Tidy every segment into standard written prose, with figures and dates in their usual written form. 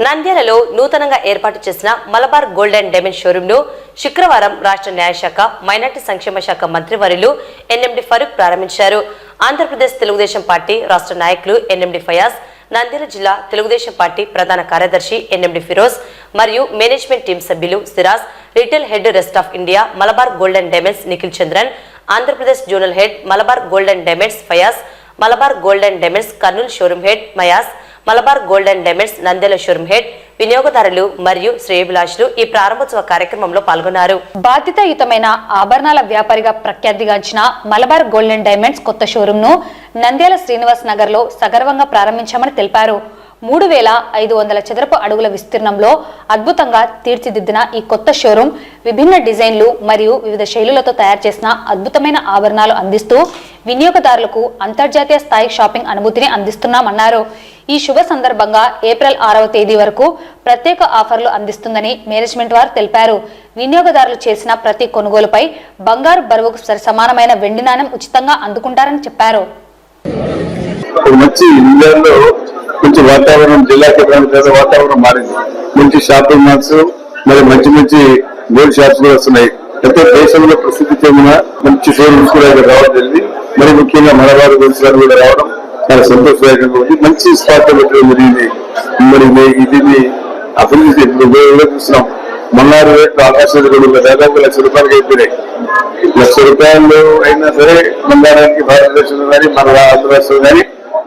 నంద్యాలలో నూతనంగా ఏర్పాటు చేసిన Malabar gold and diamond showroom ను శుక్రవారం రాష్ట్ర న్యాయశాఖ మైనార్టీ సంక్షేమ శాఖ మంత్రివర్యులు ఎన్ఎండి ఫరూక్ ప్రారంభించారు. ఆంధ్రప్రదేశ్ తెలుగుదేశం పార్టీ రాష్ట్ర నాయకులు ఎన్ఎండి ఫయాజ్, నంద్యాల జిల్లా తెలుగుదేశం పార్టీ ప్రధాన కార్యదర్శి ఎన్ఎండి ఫిరోజ్ మరియు మేనేజ్మెంట్ టీం సభ్యులు Siraj, retail head rest of India Malabar gold and diamonds Nikhil Chandran, Andhra Pradesh zonal head Malabar gold and diamonds Fayaz, Malabar gold and diamonds Kurnool showroom head Mayas, Malabar gold and diamonds Nandyal showroom head, వినియోగదారులు మరియు శ్రేయోభిలాషులు ఈ ప్రారంభోత్సవ కార్యక్రమంలో పాల్గొన్నారు. బాధ్యతాయుతమైన ఆభరణాల వ్యాపారిగా ప్రఖ్యాతిగాంచిన మలబార్ గోల్డ్ అండ్ డైమండ్స్ కొత్త షోరూమ్ ను నంద్యాల శ్రీనివాస్ నగర్ లో సగర్వంగా ప్రారంభించామని తెలిపారు. 3500 చదరపు అడుగుల విస్తీర్ణంలో అద్భుతంగా తీర్చిదిద్దిన ఈ కొత్త షోరూమ్ విభిన్న డిజైన్లు మరియు వివిధ శైలులతో తయారు చేసిన అద్భుతమైన ఆభరణాలు అందిస్తూ వినియోగదారులకు అంతర్జాతీయ స్థాయి షాపింగ్ అనుభూతిని అందిస్తున్నామన్నారు. ఈ శుభ సందర్భంగా ఏప్రిల్ 6వ తేదీ వరకు ప్రత్యేక ఆఫర్లు అందిస్తుందని మేనేజ్మెంట్ వారు తెలిపారు. వినియోగదారులు చేసిన ప్రతి కొనుగోలుపై బంగారు బరువుకు సమానమైన వెండి నాణెం ఉచితంగా అందుకుంటారని చెప్పారు. మంచి వాతావరణం, జిల్లా కేంద్రానికి వాతావరణం మారింది. మంచి షాపింగ్ మాల్స్ మరి మంచి గోల్డ్ షాప్స్ కూడా వస్తున్నాయి. అయితే దేశంలో ప్రసిద్ధి చెందిన మంచి షోరూమ్స్ కూడా ఇక్కడ రావడం జరిగింది. మరి ముఖ్యంగా మలబార్ గోల్డ్ షాప్ కూడా రావడం చాలా సంతోషదాయకంగా ఉంది. మంచి స్పాట్ పెట్టడం జరిగింది. మరి దీన్ని అభివృద్ధి చూస్తున్నాం. బంగారు రేట్లు ఆకాశాలు కూడా దాదాపు ₹1,00,000 అయిపోయినాయి. ₹1,00,000 అయినా సరే బంగారానికి భారతదేశంలో కానీ మన ఆంధ్రప్రదేశ్లో కానీ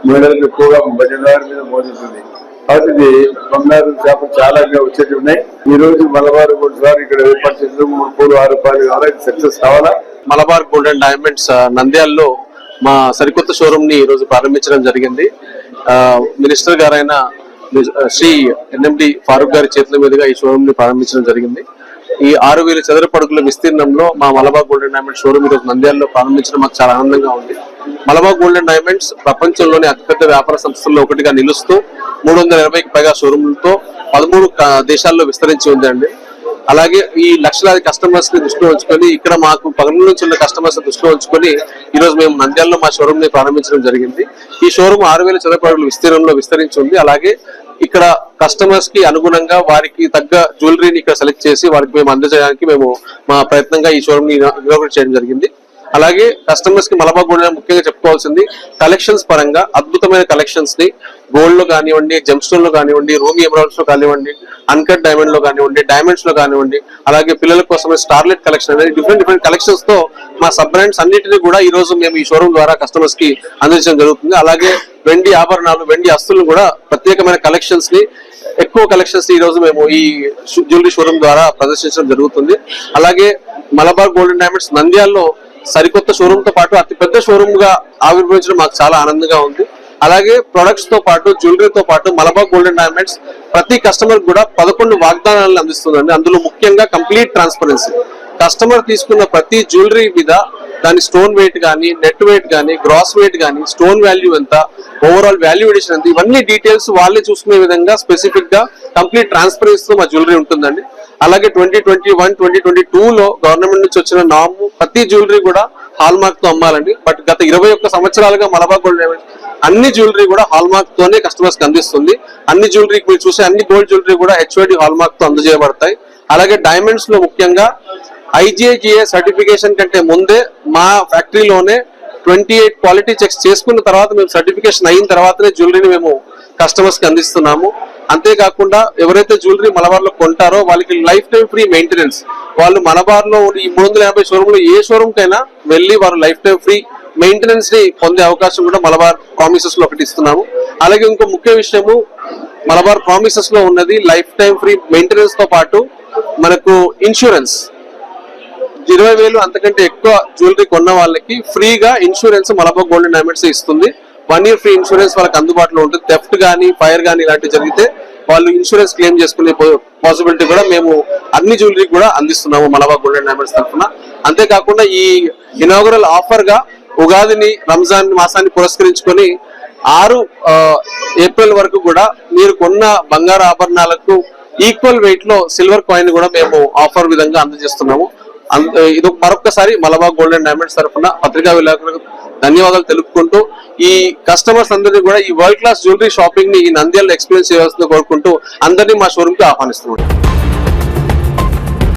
మహిళలకు ఎక్కువగా బజార్ మీద మోదుతుంది. కాబట్టి ఇది బంగారు షాపులు చాలా వచ్చేవి ఉన్నాయి. ఈ రోజు మలబార్ గోల్డ్ షాప్ ఇక్కడ ఏర్పాటు చేసిన ₹3 సక్సెస్ కావాలా. మలబార్ గోల్డ్ అండ్ డైమండ్స్ నంద్యాలలో మా సరికొత్త షోరూమ్ ని ఈ రోజు ప్రారంభించడం జరిగింది. మినిస్టర్ గారైన శ్రీ ఎన్ఎండి ఫారూక్ గారి చేతుల మీదుగా ఈ షోరూమ్ ని ప్రారంభించడం జరిగింది. ఈ 6000 చదరపు అడుగుల విస్తీర్ణంలో మా Malabar gold and diamonds showroom ఈ రోజు నంద్యాలలో ప్రారంభించడం మాకు చాలా ఆనందంగా ఉంది. మలబార్ గోల్డ్ అండ్ డైమండ్స్ ప్రపంచంలోని అతిపెద్ద వ్యాపార సంస్థల్లో ఒకటిగా నిలుస్తూ 320కి పైగా షోరూమ్లతో 13 దేశాల్లో విస్తరించి ఉందండి. అలాగే ఈ లక్షలాది కస్టమర్స్ ని దృష్టిలో ఉంచుకొని, ఇక్కడ మాకు పగల నుంచి ఉన్న కస్టమర్స్ దృష్టిలో ఉంచుకొని ఈ రోజు మేము నంద్యాలలో మా షోరూమ్ ని ప్రారంభించడం జరిగింది. ఈ షోరూమ్ 6000 చదరపు అడుగుల విస్తీర్ణంలో విస్తరించి ఉంది. అలాగే ఇక్కడ కస్టమర్స్ కి అనుగుణంగా వారికి తగ్గ జ్యువెలరీని ఇక్కడ సెలెక్ట్ చేసి వారికి మేము అందజేయడానికి మేము మా ప్రయత్నంగా ఈ షోరూమ్ ని ఇనాగ్రేట్ చేయడం జరిగింది. అలాగే కస్టమర్స్ కి మలబార్ గోల్డ్ ముఖ్యంగా చెప్పుకోవాల్సింది కలెక్షన్స్ పరంగా అద్భుతమైన కలెక్షన్స్ ని గోల్డ్ లో కానివ్వండి, జెమ్ స్టోన్ లో కానివ్వండి, రూమీ ఎమరాల్డ్స్ లో కానివ్వండి, అన్కట్ డైమండ్ లో కానివ్వండి, డైమండ్స్ లో కానివ్వండి, అలాగే పిల్లల కోసం స్టార్లెట్ కలెక్షన్ అనేది డిఫరెంట్ కలెక్షన్స్ తో మా సబ్ బ్రాండ్స్ అన్నింటినీ కూడా ఈ రోజు మేము ఈ షోరూమ్ ద్వారా కస్టమర్స్ కి అందించడం జరుగుతుంది. అలాగే వెండి ఆభరణాలు, వెండి అస్తులు కూడా ప్రత్యేకమైన కలెక్షన్స్ ని ఎక్కువ కలెక్షన్స్ ఈ రోజు మేము ఈ జ్యువెలరీ షోరూమ్ ద్వారా ప్రదర్శించడం జరుగుతుంది. అలాగే మలబార్ గోల్డ్ అండ్ డైమండ్స్ నంద్యాలలో సరికొత్త షోరూమ్ తో పాటు అతిపెద్ద షోరూమ్ గా ఆవిర్భవించడం మాకు చాలా ఆనందంగా ఉంది. అలాగే ప్రొడక్ట్స్ తో పాటు జ్యువెలరీతో పాటు మలబార్ గోల్డ్ అండ్ డైమండ్స్ ప్రతి కస్టమర్ కూడా 11 వాగ్దానాలను అందిస్తుందండి. అందులో ముఖ్యంగా కంప్లీట్ ట్రాన్స్పరెన్సీ. కస్టమర్ తీసుకున్న ప్రతి జ్యువెలరీ మీద దాని స్టోన్ వెయిట్ కానీ, నెట్ వెయిట్ కానీ, గ్రాస్ వెయిట్ కానీ, స్టోన్ వాల్యూ ఎంత, ఓవరాల్ వాల్యూ ఎడిషన్ ఎంత, ఇవన్నీ డీటెయిల్స్ వాళ్ళే చూసుకునే విధంగా స్పెసిఫిక్ గా కంప్లీట్ ట్రాన్స్పరెన్సీతో మా జ్యువెలరీ ఉంటుందండి. అలాగే 2021, 2022లో గవర్నమెంట్ నుంచి వచ్చిన నామ్ ప్రతి జ్యువెలరీ కూడా హాల్ మార్క్ తో అమ్మాలండి. బట్ గత 21 సంవత్సరాలుగా మలబార్ గోల్డ్ అన్ని జ్యువెలరీ కూడా హాల్ మార్క్ తోనే కస్టమర్స్ కి అందిస్తుంది. అన్ని జ్యువెలరీ మీరు చూసే అన్ని గోల్డ్ జ్యువెలరీ కూడా HOD హాల్ మార్క్ తో అందజేయబడతాయి. అలాగే డైమండ్స్ లో ముఖ్యంగా IGA సర్టిఫికేషన్ కంటే ముందే మా ఫ్యాక్టరీలోనే 28 క్వాలిటీ చెక్స్ చేసుకున్న తర్వాత మేము సర్టిఫికేషన్ అయిన తర్వాతనే జ్యువెలరీని మేము కస్టమర్స్ కి అందిస్తున్నాము. అంతేకాకుండా ఎవరైతే జ్యువెలరీ మలబార్ లో కొంటారో వాళ్ళకి లైఫ్ టైం ఫ్రీ మెయింటెనెన్స్. వాళ్ళు మలబార్ లో ఈ 350 షోరూమ్ లో ఏ షోరూమ్ కైనా వెళ్ళి వారు లైఫ్ టైం ఫ్రీ మెయింటెనెన్స్ ని పొందే అవకాశం కూడా మలబార్ ప్రామిసెస్ లో ఒకటి ఇస్తున్నాము. అలాగే ఇంకో ముఖ్య విషయము మలబార్ ప్రామిసెస్ లో ఉన్నది లైఫ్ టైం ఫ్రీ మెయింటెనెన్స్ తో పాటు మనకు ఇన్సూరెన్స్ 20,000 అంతకంటే ఎక్కువ జ్యువెలరీ కొన్న వాళ్ళకి ఫ్రీగా insurance Malabar gold and diamonds ఇస్తుంది. 1 year ఫ్రీ ఇన్సూరెన్స్ వాళ్ళకి అందుబాటులో ఉంటుంది. థెఫ్ట్ కానీ, ఫైర్ కానీ ఇలాంటివి జరిగితే వాళ్ళు ఇన్సూరెన్స్ క్లెయిమ్ చేసుకునే పాసిబిలిటీ కూడా మేము అన్ని జ్యువెలరీ కూడా అందిస్తున్నాము మలబార్ గోల్డ్ అండ్ డైమండ్స్ తరఫున. అంతేకాకుండా ఈ ఇనాగరల్ ఆఫర్ గా ఉగాదిని, రంజాన్ మాసాన్ని పురస్కరించుకొని 6 ఏప్రిల్ వరకు కూడా మీరు కొన్న బంగారు ఆభరణాలకు ఈక్వల్ వెయిట్ లో సిల్వర్ కాయిన్ కూడా మేము ఆఫర్ విధంగా అందజేస్తున్నాము. ఇది మరొకసారి మలబార్ గోల్డ్ అండ్ డైమండ్స్ తరఫున పత్రికా విలేకరులకు ధన్యవాదాలు తెలుపుకుంటూ ఈ కస్టమర్స్ అందరినీ కూడా ఈ వరల్డ్ క్లాస్ జ్యువెలరీ షాపింగ్ ని ఈ నంద్యాలలో ఎక్స్పీరియన్స్ చేయాల్సింది కోరుకుంటూ అందరినీ మా షోరూమ్ కి ఆహ్వానిస్తున్నాం.